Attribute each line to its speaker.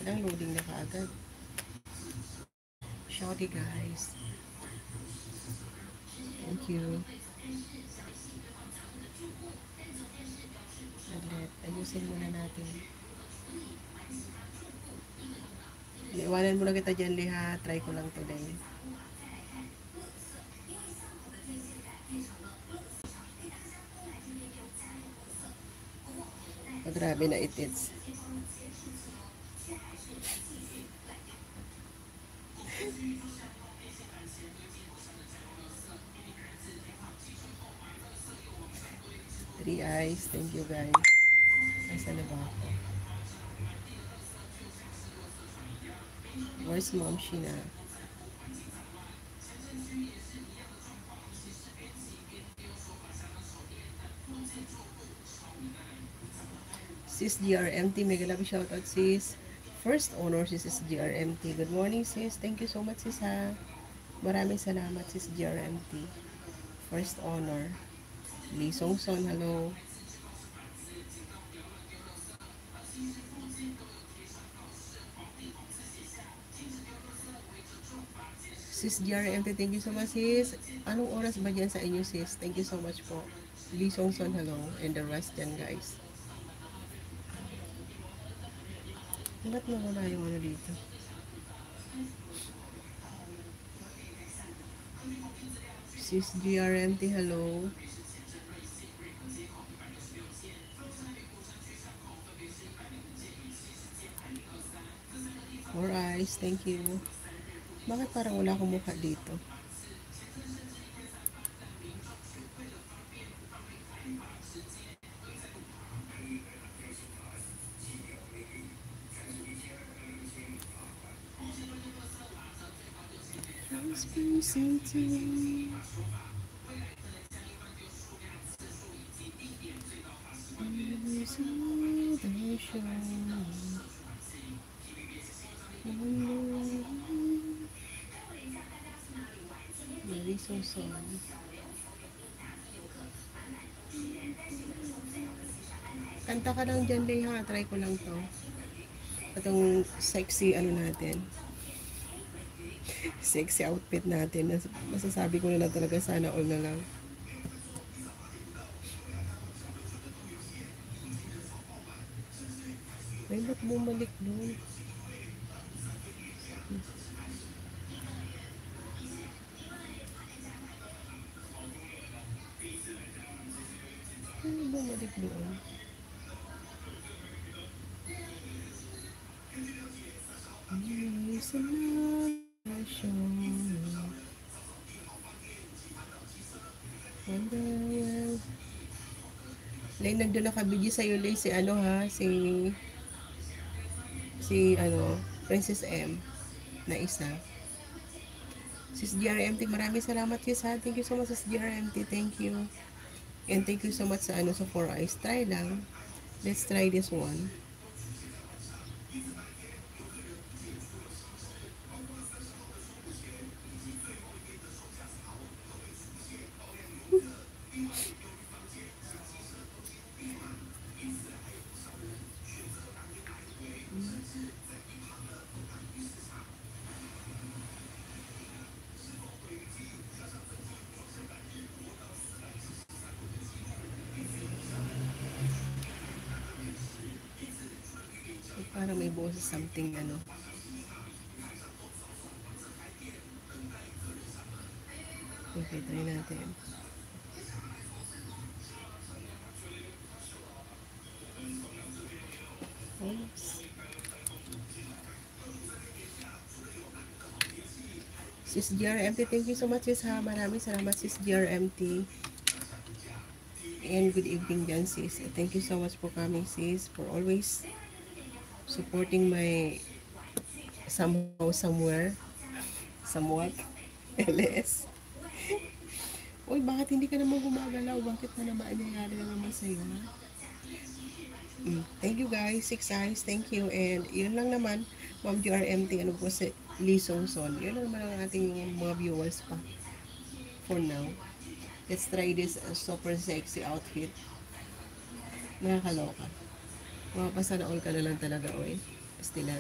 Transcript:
Speaker 1: lang, loading na kaagad. Shouty guys. Thank you. Ayusin muna natin. Iwanan mo na kita dyan, Liha. Try ko lang today. Grabe na itits. Three eyes. Thank you guys. Asa na ba ako? Where's Mom Sheena? Sis GRMT, mega love shoutout sis. First honor sis GRMT. Good morning sis. Thank you so much sis ha. Maraming salamat sis GRMT. First honor. Lee Song Son, hello. Sis GRMT, thank you so much sis. Anong oras ba dyan sa inyo sis? Thank you so much po. Lee Song Son, hello. And the rest dyan guys. Ba't nawala yung ano dito? Sis GRMT, hello. More eyes, thank you. Bakit parang wala akong mukha dito? Very so sorry. Kanta ka lang dyan, Leha. Try ko lang to. Itong sexy ano natin. Sexy outfit natin. Masasabi ko na lang talaga, sana all na lang. Ay, ba't bumalik doon? Ay, bumalik doon. Lay, nandun nakabidyo sa'yo, Lay, si ano ha, si ano, Princess M na isa. Sis GRMT, maraming salamat sis ha. Thank you so much sis GRMT, thank you. And thank you so much sa ano, sa 4 eyes. Try lang. Let's try this one. Parang may boses something ano. Okay, try natin. Oops. Sis GRMT, thank you so much sis ha. Maraming salamat sis GRMT. And good evening dyan sis. Thank you so much for coming sis. For always supporting my somehow, somewhere, somewhat, LS. Uy, bakit hindi ka naman gumagalaw? Bakit na naman nangyari na naman sa'yo? Thank you guys, 6 eyes, thank you. And yun lang naman, Ma'am GRMT, ano po si Lee Song Son. Yun lang naman ang ating mga viewers pa. For now. Let's try this super sexy outfit. Nakakaloka. Mapasa na all ka na lang talaga, oy. Pastilan.